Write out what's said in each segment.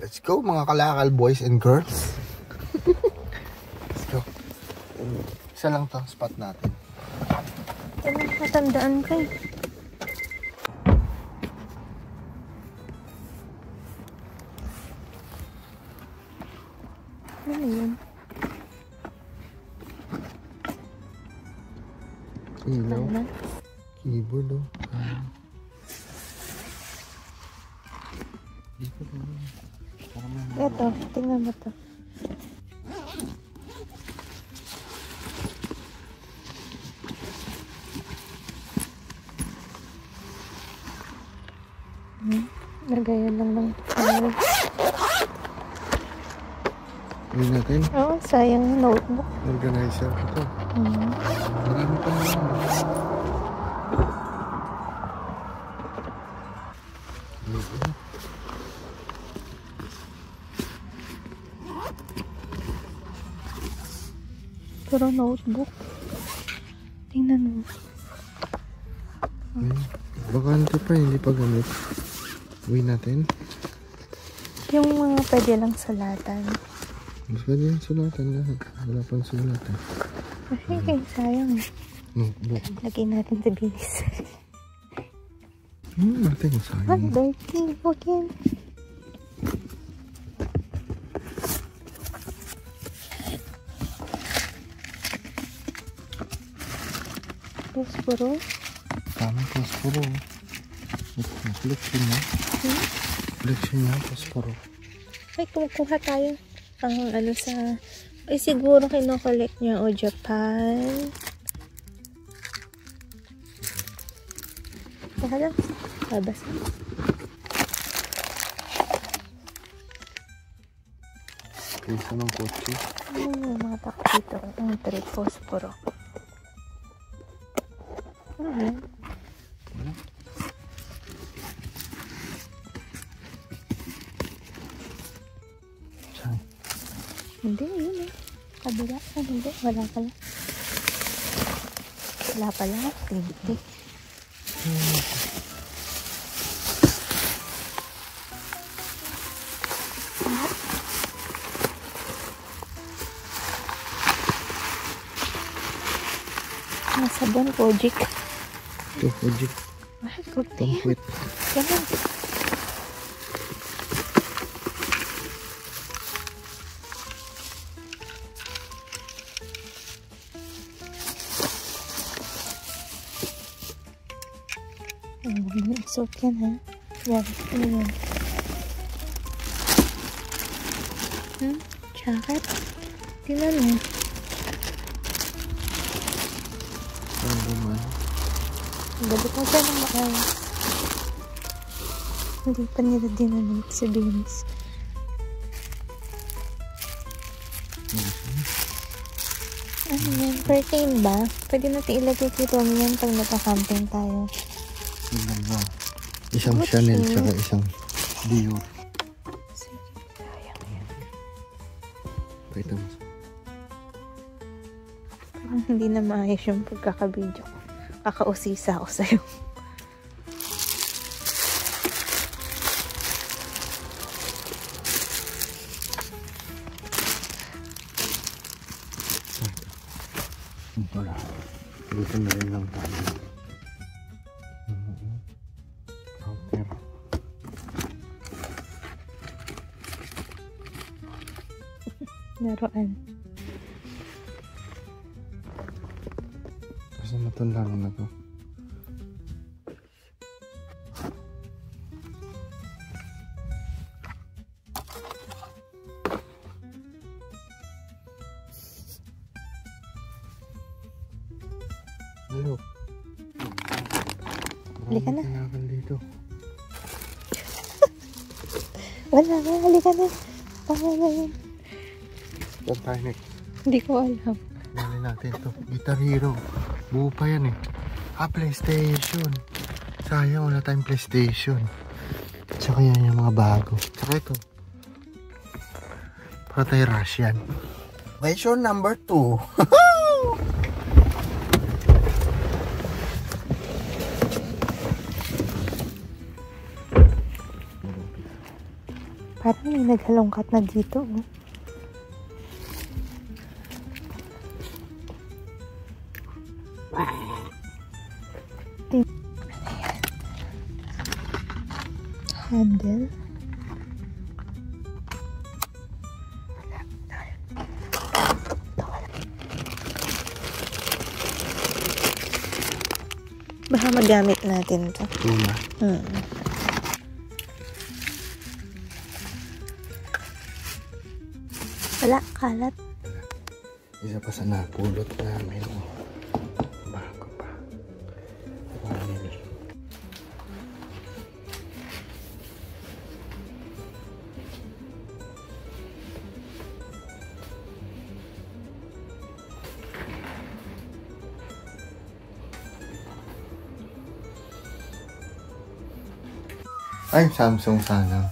Let's go mga kalakal boys and girls. Let's go. Isa lang to spot natin. Ano matandaan ka eh. Ano yun? Ilaw. Keyboard oh. Ito, tingnan mo to. Nagayan lang ng file. Hindi natin? Oo, sayang notebook. Organizer ko to. Marami pa naman. Pero notebook. Tingnan mo. Bakante pa, hindi pa gamit. Uwi natin. Yung mga pwede lang sulatan. Mas pwede yung sulatan lahat. Wala pang sulatan. Kasi sayang eh. Notebook. Lagyan natin sa bilis. Natin sayang. Ang dirty. Huwag yan. Posporo. Tamang posporo. Reflection niya. Reflection niya, posporo. Ay, kumukuha tayo. Ang ano sa... Ay, siguro kinokollect niya o Japan. Baka lang. Babasa. Kaysa ng kotse. Ano yung mga tak dito? Ang trip, posporo. Ano yan? Saan? Hindi, yun eh. Kabila. Hindi, wala pala. Wala pala. Hindi. Nasa doon, Kojik. Ito, Kojik. Ay, puti. Pangkwit. Ganun. Soap yan ha. Yan. Ano yan? Jacket? Tingnan mo. Saan buman? Balik mo siya ng maayos. Hindi pa nila dinanong sa beans. Ano yan? Curtain ba? Pwede natin ilagay kito mo yan pag naka-camping tayo. Isang What Chanel you? tsaka isang Dior. Sige, sayang yan. Pakita mo. Parang hindi na maayos yung pagkakabidyo ko. Kakausisa ako sa'yo. Wala. Dito na rin lang tayo. Router. Laruan. Kasi matanda na to. Hello. Halika na. Tinakal dito. Wala nga, halika na. Pangalan yan. Saan tayo next? Hindi ko alam. Mali natin to. Guitar Hero. Buo pa yan eh. PlayStation. Sayang wala tayong PlayStation. Tsaka yan yung mga bago. Tsaka ito. Para tayo Russian. Question number 2. Parang may naghalongkat na dito. Oh. Handle. Baka magamit natin to. Luma. Wala, kalat. Isa pa sa napulot namin. Bago pa. Vanilla. Ay, Samsung sana.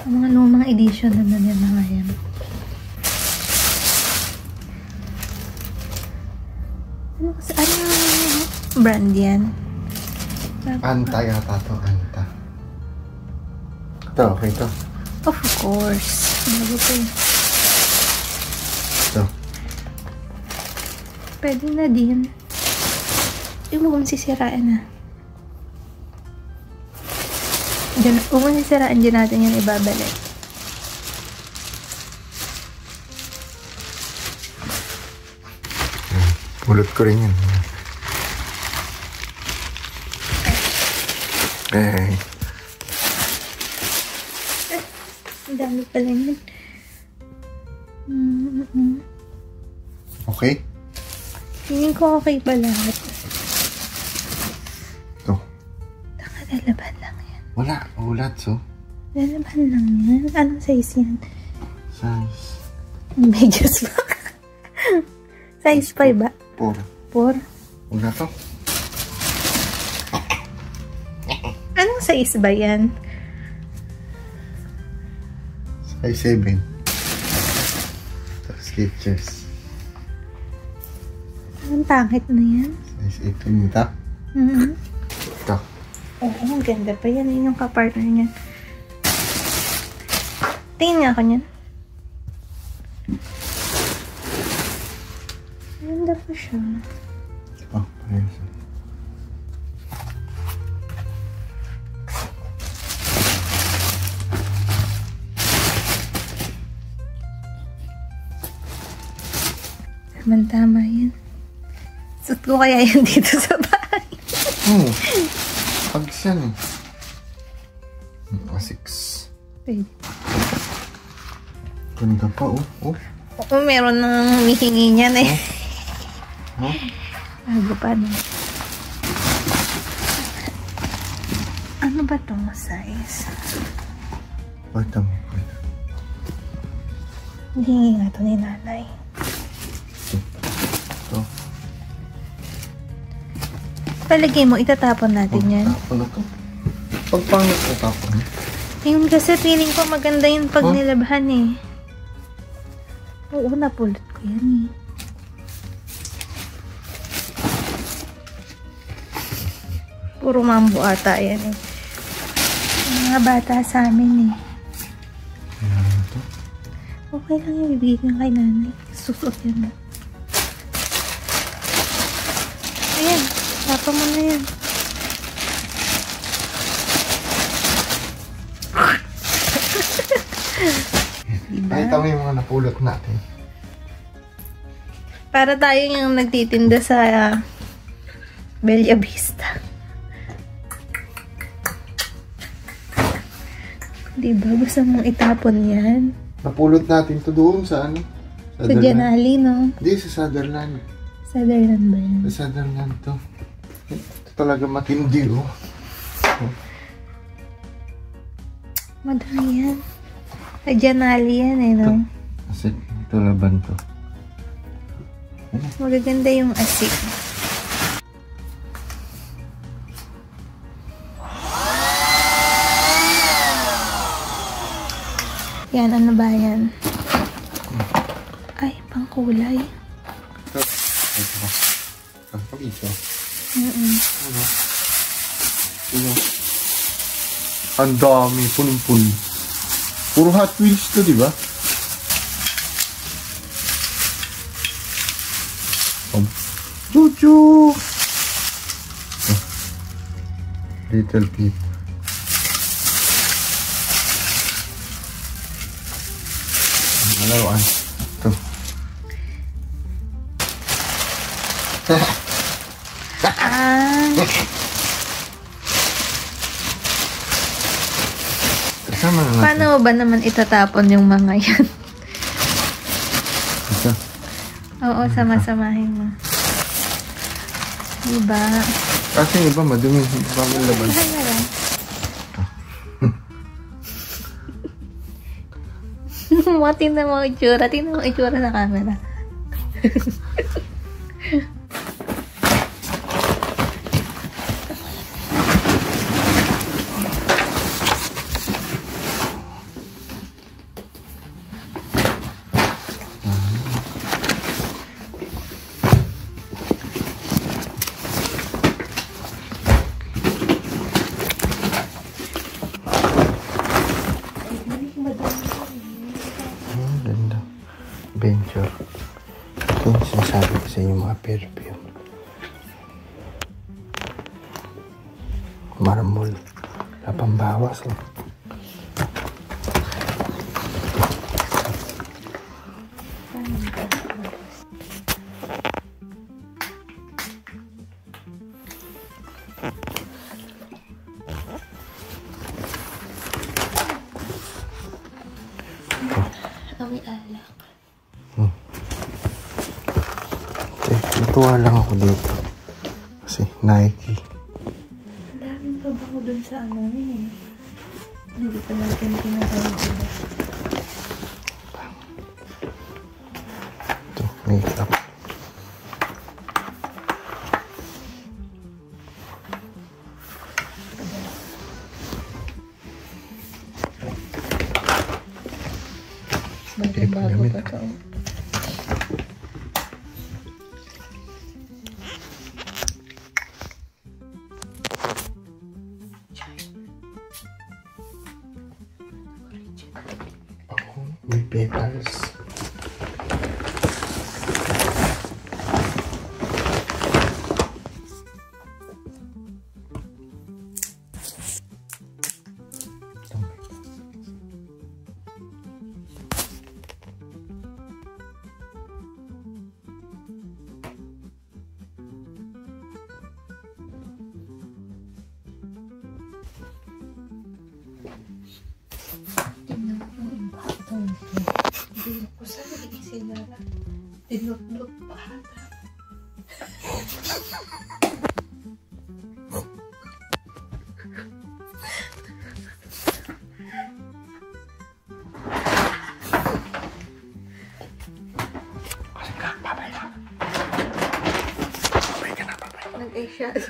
Mga lumang edition naman yan mga yan. Ano brand yan? Anta yata to, Anta. Ito, okay to. Of course. Ano ba Ito. Pwede na din. Yung huwag mong sisiraan na. Huwag mong sisiraan dyan natin yan ibabalik. Ulot ko rin yan. Eh. Ang dami pala yun. Okay? Tingin ko okay pa lahat. Ito. Nakalalaban lang yan. Wala. Ulat, so. Lalaban lang yan. Anong size yan? Size. Medyas ba? Size 5 ba? 4. 4? Wala to. Anong size ba yan? Size 7. Ito, Skechers. Ang pangit na yan. Size 8 yun ito. Ito. Oo, ang ganda pa yan. Yun yung kapartner niya. Tingin nga ako niyan. Ganda pa siya. Oh, ayos. Tama yan. Suot ko kaya yan dito sa bahay. Pags yan eh. 6. Pwede. Ganda pa oh. Oo, meron nang humihingi niyan eh. Oh? Bago pa no. Ano ba itong size? Ito mo. Hingi nga ito ni nanay. Ito. Palagay mo, itatapon natin yan. Tapon na to. Pagpangit ko tapon. Ayun kasi feeling ko maganda yung pag nilabhan eh. Oo, napulot ko yan eh. Puro mambo ata yan eh. Yung mga bata sa amin eh. Ayan ito. Okay lang yung bibigay ko kay nanay. Susot yan. Ayan, tapa mo na yan. Diba? Nakita mo yung mga napulot natin. Para tayo yung nagtitinda sa Bella Vista. Diba? Gusto mong itapon yan? Napulot natin to doon sa ano? Sa Janali, no? Hindi, sa Sutherland. Sutherland ba yan? Sa Sutherland to. Ito talaga matindi oh. Madami yan. Sa Janali yan eh, no? Kasi ito laban to. Magaganda yung asik. Yan, ano ba yan? kulay. Ito. Ito. Ang pag-iso. Ano? Ito. Ang dami. Punong-puno. Puro Hot Wheels to, di ba? Chuchu! Little people. Malawan. Ito. Paano ba naman itatapon yung mga yan? Ito. Oo, sama-samahin mo. Diba? Kasi iba madumi. Iba ang laban. Tingnan mo itsura. Tingnan mo itsura sa camera. Venture. Ito yung sinasabi ko sa inyo mga perfume. Marmol. Wala pang bawas. Oh. Kami alak. Natuwa lang ako dito. Kasi Nike. Ang daming pabango dun sa ano eh. Hindi pa natin pinagawin. Ito, makeup. Bago pa ito. May petals. Hindi ko sana isinara. Tinutulog pa hata. Babay ka na. Nag-eyeshadow.